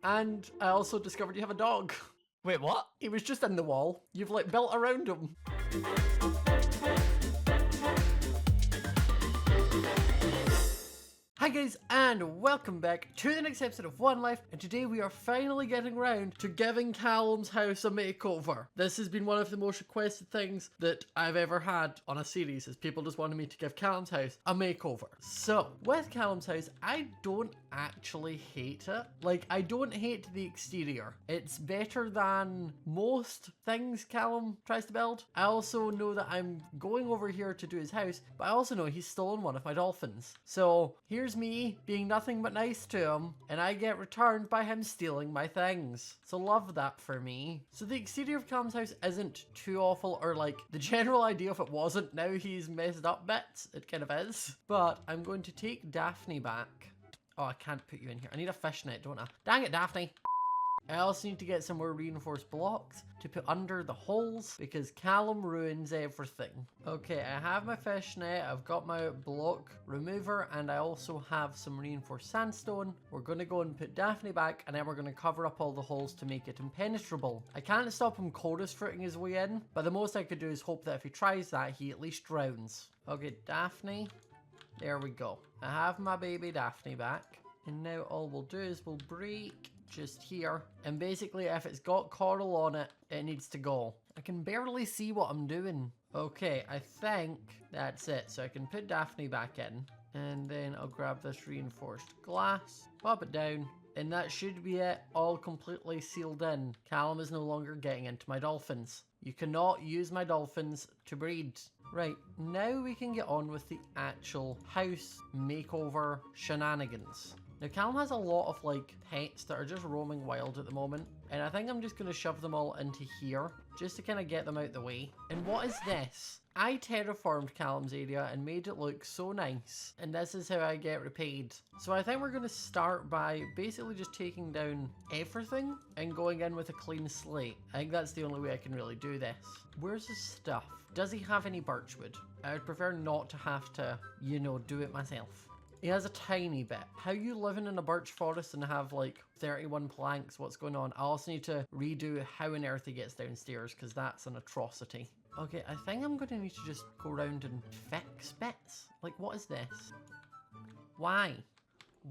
And I also discovered you have a dog. Wait, what? He was just in the wall. You've like built around him. Hi guys, and welcome back to the next episode of One Life, and today we are finally getting round to giving Callum's house a makeover. This has been one of the most requested things that I've ever had on a series, is people just wanted me to give Callum's house a makeover. So, with Callum's house, I don't actually hate it. Like, I don't hate the exterior. It's better than most things Callum tries to build. I also know that I'm going over here to do his house, but I also know he's stolen one of my dolphins. So, here's me being nothing but nice to him, and I get returned by him stealing my things. So love that for me. So the exterior of Callum's house isn't too awful, or like the general idea if it wasn't, now he's messed up bits, it kind of is. But I'm going to take Daphne back. Oh, I can't put you in here. I need a fishnet, don't I? Dang it, Daphne. I also need to get some more reinforced blocks to put under the holes because Callum ruins everything. Okay, I have my fishnet, I've got my block remover, and I also have some reinforced sandstone. We're going to go and put Daphne back, and then we're going to cover up all the holes to make it impenetrable. I can't stop him chorus fruiting his way in, but the most I could do is hope that if he tries that, he at least drowns. Okay, Daphne. There we go. I have my baby Daphne back. And now all we'll do is we'll break just here, and basically if it's got coral on it, it needs to go. I can barely see what I'm doing. Okay, I think that's it. So I can put Daphne back in, and then I'll grab this reinforced glass, pop it down, and that should be it, all completely sealed in. Callum is no longer getting into my dolphins. You cannot use my dolphins to breed. Right, now we can get on with the actual house makeover shenanigans. Now Callum has a lot of like pets that are just roaming wild at the moment, and I think I'm just going to shove them all into here just to kind of get them out the way. And what is this? I terraformed Callum's area and made it look so nice, and this is how I get repaid. So I think we're going to start by basically just taking down everything and going in with a clean slate. I think that's the only way I can really do this. Where's his stuff? Does he have any birchwood? I would prefer not to have to, you know, do it myself. He has a tiny bit. How you living in a birch forest and have like 31 planks? What's going on? I also need to redo how on earth he gets downstairs because that's an atrocity. Okay, I think I'm going to need to just go around and fix bits. Like, what is this? Why?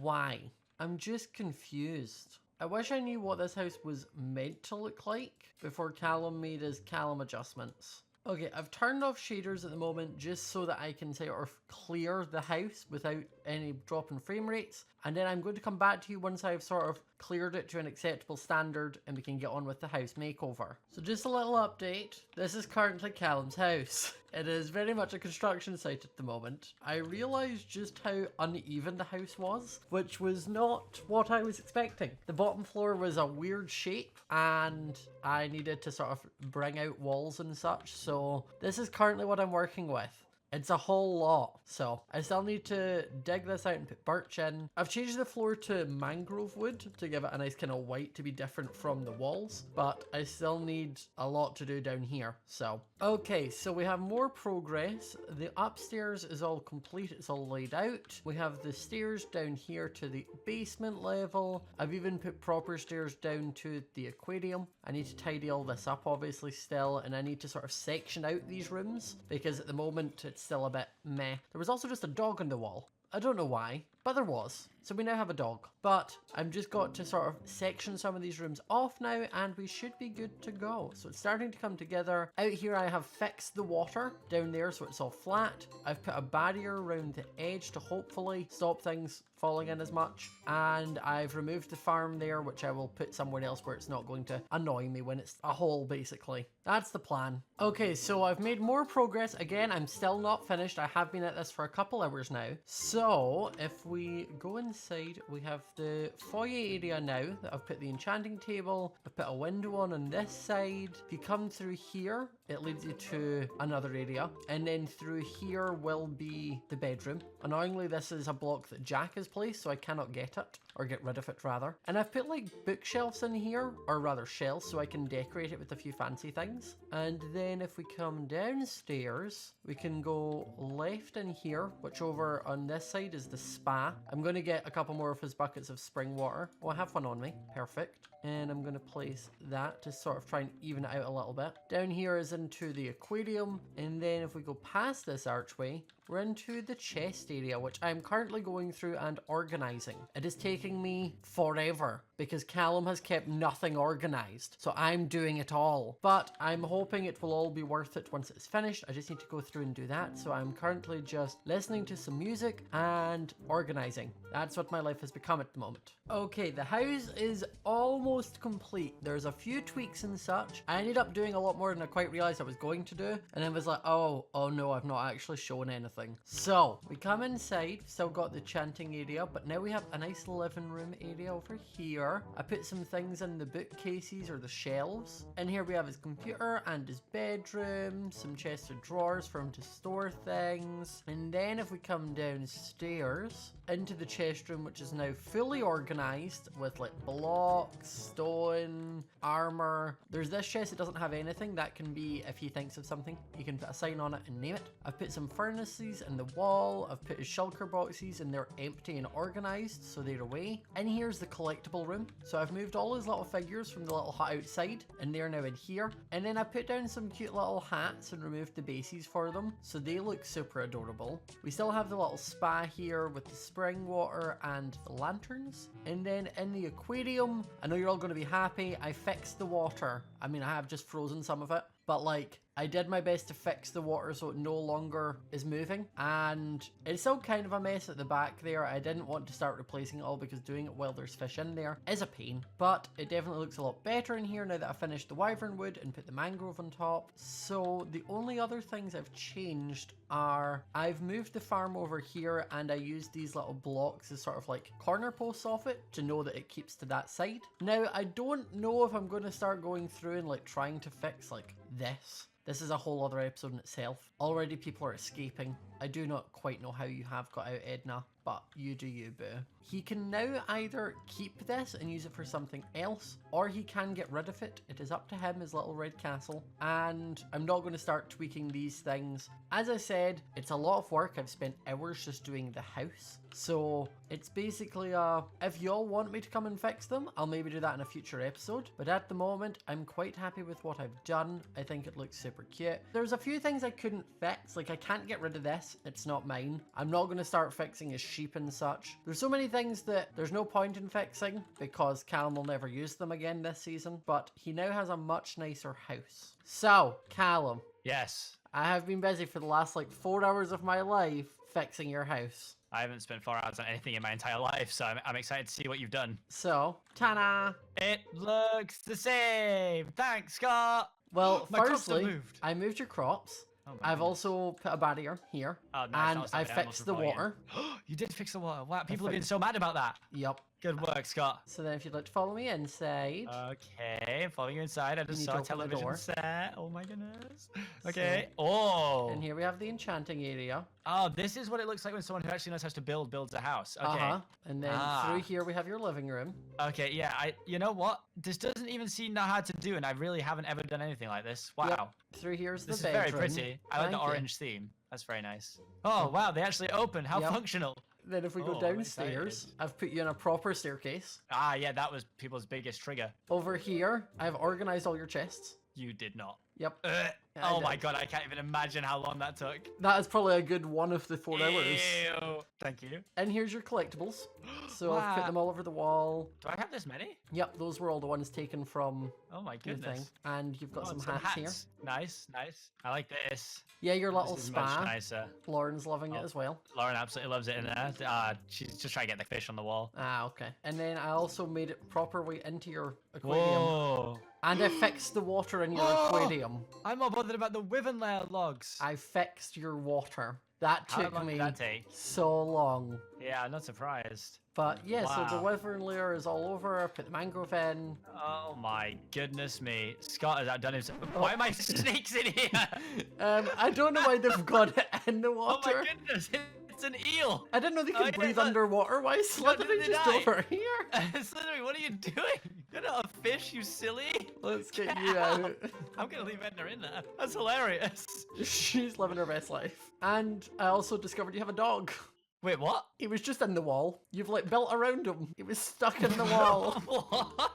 Why? I'm just confused. I wish I knew what this house was meant to look like before Callum made his Callum adjustments. Okay, I've turned off shaders at the moment just so that I can sort of clear the house without any drop in frame rates. And then I'm going to come back to you once I've sort of cleared it to an acceptable standard and we can get on with the house makeover. So just a little update. This is currently Callum's house. It is very much a construction site at the moment. I realised just how uneven the house was, which was not what I was expecting. The bottom floor was a weird shape and I needed to sort of bring out walls and such. So this is currently what I'm working with. It's a whole lot, so I still need to dig this out and put birch in. I've changed the floor to mangrove wood to give it a nice kind of white to be different from the walls, but I still need a lot to do down here, so. Okay, so we have more progress. The upstairs is all complete, it's all laid out. We have the stairs down here to the basement level. I've even put proper stairs down to the aquarium. I need to tidy all this up obviously still, and I need to sort of section out these rooms because at the moment it's still a bit meh. There was also just a dog on the wall. I don't know why, but there was. So we now have a dog. But I've just got to sort of section some of these rooms off now and we should be good to go. So it's starting to come together. Out here I have fixed the water down there so it's all flat. I've put a barrier around the edge to hopefully stop things falling in as much. And I've removed the farm there, which I will put somewhere else where it's not going to annoy me when it's a hole basically. That's the plan. Okay, so I've made more progress. Again, I'm still not finished. I have been at this for a couple hours now. So if we go inside, we have the foyer area now that I've put the enchanting table. I've put a window on this side. If you come through here, it leads you to another area. And then through here will be the bedroom. Annoyingly, this is a block that Jack has placed, so I cannot get it. Or get rid of it, rather. And I've put, like, bookshelves in here. Or rather, shelves, so I can decorate it with a few fancy things. And then if we come downstairs, we can go left in here, which over on this side is the spa spa. I'm going to get a couple more of his buckets of spring water. Oh, I have one on me. Perfect. And I'm going to place that to sort of try and even it out a little bit. Down here is into the aquarium. And then if we go past this archway, we're into the chest area, which I'm currently going through and organizing. It is taking me forever because Callum has kept nothing organized. So I'm doing it all. But I'm hoping it will all be worth it once it's finished. I just need to go through and do that. So I'm currently just listening to some music and organizing. That's what my life has become at the moment. Okay, the house is almost complete. There's a few tweaks and such. I ended up doing a lot more than I quite realized I was going to do. And then was like, oh no, I've not actually shown anything. So we come inside, still got the chanting area, but now we have a nice living room area over here. I put some things in the bookcases or the shelves. And here we have his computer and his bedroom, some chests of drawers for him to store things. And then if we come downstairs into the chest room, which is now fully organized with like blocks, stone, armor. There's this chest that doesn't have anything. That can be if he thinks of something. You can put a sign on it and name it. I've put some furnaces in the wall. I've put his shulker boxes and they're empty and organized, so they're away. And here's the collectible room. So I've moved all his little figures from the little hut outside and they're now in here. And then I put down some cute little hats and removed the bases for them, so they look super adorable. We still have the little spa here with the spring water and the lanterns. And then in the aquarium, I know you're all going to be happy, I fixed the water. I mean, I have just frozen some of it, but like, I did my best to fix the water so it no longer is moving, and it's still kind of a mess at the back there. I didn't want to start replacing it all because doing it while there's fish in there is a pain, but it definitely looks a lot better in here now that I finished the wyvern wood and put the mangrove on top. So the only other things I've changed are I've moved the farm over here and I used these little blocks as sort of like corner posts off it to know that it keeps to that side. Now I don't know if I'm going to start going through and like trying to fix like this. This is a whole other episode in itself. Already people are escaping. I do not quite know how you have got out, Edna, but you do you, boo. He can now either keep this and use it for something else, or he can get rid of it. It is up to him, his little red castle. And I'm not going to start tweaking these things. As I said, it's a lot of work. I've spent hours just doing the house. So it's basically if y'all want me to come and fix them, I'll maybe do that in a future episode. But at the moment, I'm quite happy with what I've done. I think it looks super cute. There's a few things I couldn't fix. Like I can't get rid of this. It's not mine. I'm not going to start fixing his sheep and such. There's so many things that there's no point in fixing because Callum will never use them again this season. But he now has a much nicer house. So, Callum. Yes. I have been busy for the last like 4 hours of my life fixing your house. I haven't spent 4 hours on anything in my entire life, so I'm excited to see what you've done. So, ta-da! It looks the same. Thanks, Scott. Well, My crops have firstly, moved. I moved your crops. Oh my I've goodness. also put a barrier here. Oh, nice. And I fixed the water. You did fix the water. Wow, people have been so mad about that. Yep. Good work, Scott. So then if you'd like to follow me inside. Okay, I'm following you inside. I just need saw to a open the television door. set. Oh my goodness. Okay. Oh. And here we have the enchanting area. Oh, this is what it looks like when someone who actually knows how to builds a house. Okay. And then through here we have your living room. Okay, yeah, you know what? This doesn't even seem that hard to do, and I really haven't ever done anything like this. Wow. Yep. Through here's This the is bedroom. very pretty. I like the Thank you. orange theme. That's very nice. Oh, wow, they actually open. How Yep. functional. Then if we go Oh, I'm downstairs, excited. I've put you in a proper staircase. Ah, yeah, that was people's biggest trigger. Over here, I've organized all your chests. You did not. Yep. Yeah, I oh did. my god, I can't even imagine how long that took. That is probably a good 1 of the 4 hours. Ew. Thank you. And here's your collectibles. So I've put Wow. them all over the wall. Do I have this many? Yep, those were all the ones taken from Oh my your thing. goodness. And you've got Oh, some and hats here. Nice, nice. I like this. Yeah, your little This is much spa. nicer. Lauren's loving it Oh. as well. Lauren absolutely loves it in there. She's just trying to get the fish on the wall. Ah, okay. And then I also made it proper way into your aquarium. Whoa. And I fixed the water in your Oh! aquarium. I'm more bothered about the wyvern layer logs. I fixed your water. That How took long me did that take? so long. Yeah, I'm not surprised. But yeah, so the Wow. wyvern layer is all over. I put the mangrove in. Oh my goodness me. Scott has outdone himself. Oh. Why am I snakes in here? I don't know why they've got it in the Oh water. my goodness, it's an eel. I didn't know they Oh, could yeah, breathe look. underwater. Why is Slithery did just I? over here? Slithery, what are you doing? You're not a fish, you silly. Let's get you out. I'm gonna leave Edna in there. That's hilarious. She's living her best life. And I also discovered you have a dog. Wait, what? He was just in the wall. You've like built around him. He was stuck in the wall. What?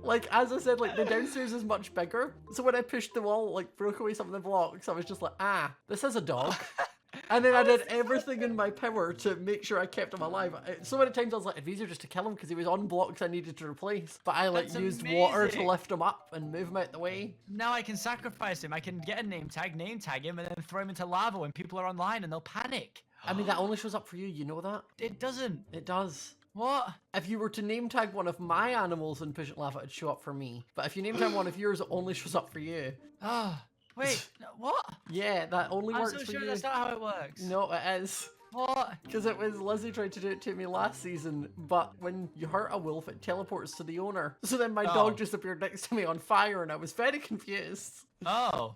Like, as I said, like the downstairs is much bigger. So when I pushed the wall, like broke away some of the blocks, I was just like, ah, this is a dog. And then I did everything in my power to make sure I kept him alive. So many times I was like, it'd be easier just to kill him because he was on blocks I needed to replace. But I like That's used water to amazing. lift him up and move him out the way. Now I can sacrifice him. I can get a name tag him, and then throw him into lava when people are online and they'll panic. I mean, that only shows up for you, you know that? It doesn't. It does. What? If you were to name tag one of my animals in Push It Lava, it'd show up for me. But if you name tag one of yours, it only shows up for you. Oh, wait. What? Yeah, that only I'm works so for sure you. that's not how it works. No, it is. What? Because it was Lizzie tried to do it to me last season, but when you hurt a wolf, it teleports to the owner. So then my dog just appeared next to me on fire, and I was very confused. Oh,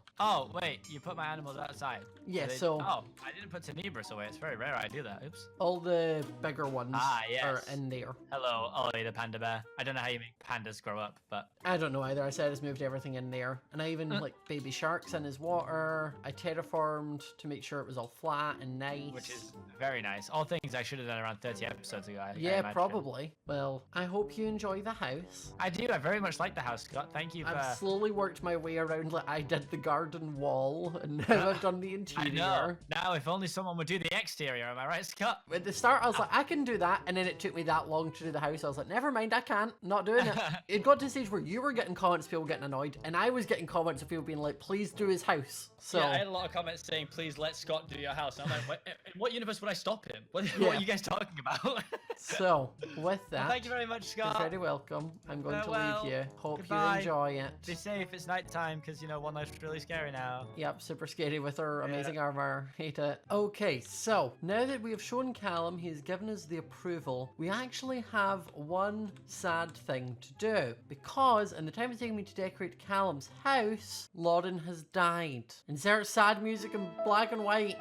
wait, you put my animals outside. Yeah, Oh, I didn't put Tenebris away. It's very rare I do that. Oops. All the bigger ones Yes. are in there. Hello, Ollie the panda bear. I don't know how you make pandas grow up, but... I don't know either. I said I just moved everything in there. And I even, like, baby sharks in his water. I terraformed to make sure it was all flat and nice. Which is very nice. All things I should have done around 30 episodes ago, I Yeah, imagine. probably. Well, I hope you enjoy the house. I do. I very much like the house, Scott. Thank you for... I've slowly worked my way around. Like, I did the garden wall, and now I've done the interior. I know. Now, if only someone would do the exterior, am I right, Scott? At the start, I was like, I can do that, and then it took me that long to do the house. I was like, never mind, I can't. Not doing it. It got to the stage where you were getting comments, people getting annoyed, and I was getting comments of people being like, please do his house. So Yeah, I had a lot of comments saying, please let Scott do your house. And I'm like, in what universe would I stop him? What What are you guys talking about? So, with that, Well, thank you very much, Scott. you're very welcome. I'm going to Farewell. leave you. Hope Goodbye. you enjoy it. Be safe. It's nighttime because, you know, One Life's really scary now. Yep, super scary with her amazing armor. Hate it. Okay, so now that we have shown Callum, he has given us the approval, we actually have one sad thing to do. Because in the time it's taking me to decorate Callum's house, Lauren has died. Insert sad music in black and white.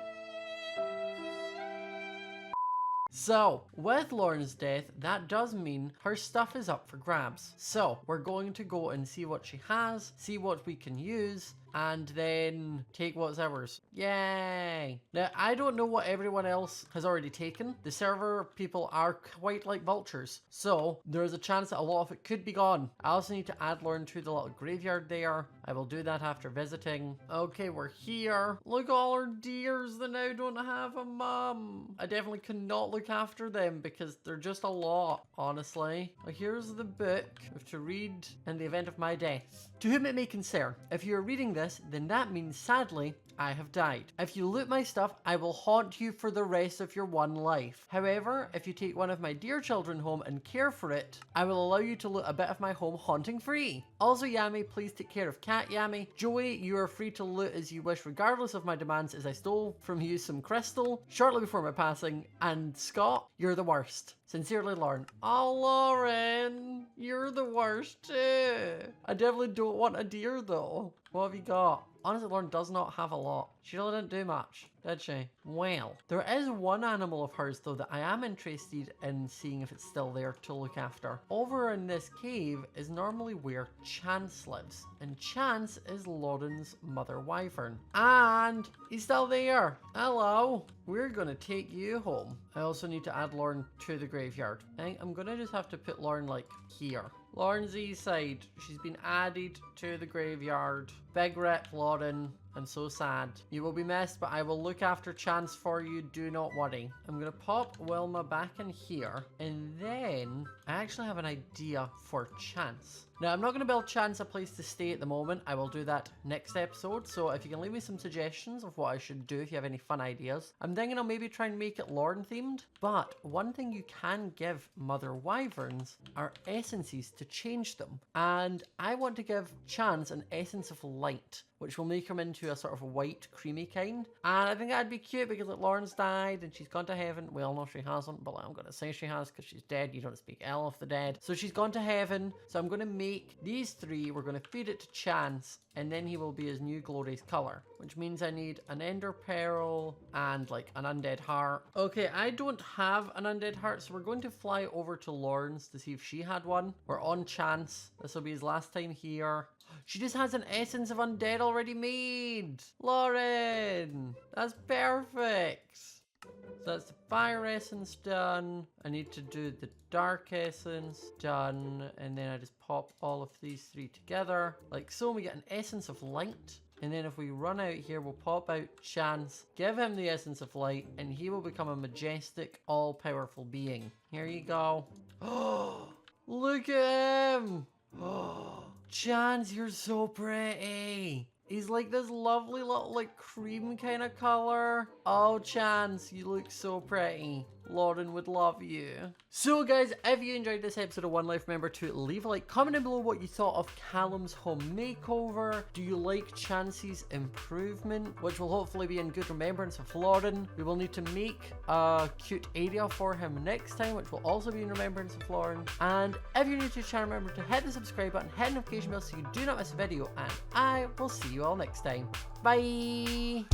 So, with Lauren's death, that does mean her stuff is up for grabs. So, we're going to go and see what she has, see what we can use, and then take what's ours. Yay! Now, I don't know what everyone else has already taken. The server people are quite like vultures, so there's a chance that a lot of it could be gone. I also need to add Lauren to the little graveyard there. I will do that after visiting. Okay, we're here. Look at all our deers that now don't have a mum. I definitely cannot look after them because they're just a lot, honestly. Well, here's the book we have to read in the event of my death. To whom it may concern, if you're reading this, then that means sadly, I have died. If you loot my stuff, I will haunt you for the rest of your one life. However, if you take one of my dear children home and care for it, I will allow you to loot a bit of my home haunting free. Also, Yami, please take care of Cat Yami. Joey, you are free to loot as you wish regardless of my demands as I stole from you some crystal shortly before my passing. And Scott, you're the worst. Sincerely, Lauren. Oh, Lauren, you're the worst too. I definitely don't want a deer though. What have you got? Honestly, Lauren does not have a lot. She really didn't do much, did she? Well, there is one animal of hers though that I am interested in seeing if it's still there to look after. Over in this cave is normally where Chance lives. And Chance is Lauren's mother wyvern. And he's still there. Hello. We're gonna take you home. I also need to add Lauren to the graveyard. I think I'm gonna just have to put Lauren like here. Lauren's east side. She's been added to the graveyard. Big rip, Lauren. I'm so sad. You will be missed, but I will look after Chance for you. Do not worry. I'm going to pop Wilma back in here. And then I actually have an idea for Chance. Now, I'm not going to build Chance a place to stay at the moment. I will do that next episode. So if you can leave me some suggestions of what I should do, if you have any fun ideas. I'm thinking I'll maybe try and make it Lauren themed. But one thing you can give mother wyverns are essences to change them. And I want to give Chance an essence of light, which will make him into a sort of white, creamy kind. And I think that'd be cute because like, Lauren's died and she's gone to heaven. Well, no, she hasn't, but like, I'm going to say she has because she's dead. You don't speak ill of the dead. So she's gone to heaven. So I'm going to make these three. We're going to feed it to Chance, and then he will be his new glorious color, which means I need an ender pearl and like an undead heart. Okay, I don't have an undead heart, so we're going to fly over to Lauren's to see if she had one. We're on Chance. This will be his last time here. She just has an essence of undead already made. Lauren, that's perfect. So that's the fire essence done. I need to do the dark essence done. And then I just pop all of these three together. Like so, we get an essence of light. And then if we run out here, we'll pop out Chance, give him the essence of light, and he will become a majestic, all-powerful being. Here you go. Oh, look at him. Oh, Chance, you're so pretty. He's like this lovely little like cream kind of color. Oh, Chance, you look so pretty. Lauren would love you. So guys, if you enjoyed this episode of One Life, remember to leave a like, comment down below what you thought of Callum's home makeover. Do you like Chance's improvement, which will hopefully be in good remembrance of Lauren? We will need to make a cute area for him next time, which will also be in remembrance of Lauren. And if you're new to the channel, remember to hit the subscribe button, hit the notification bell so you do not miss a video, and I will see you all next time. Bye!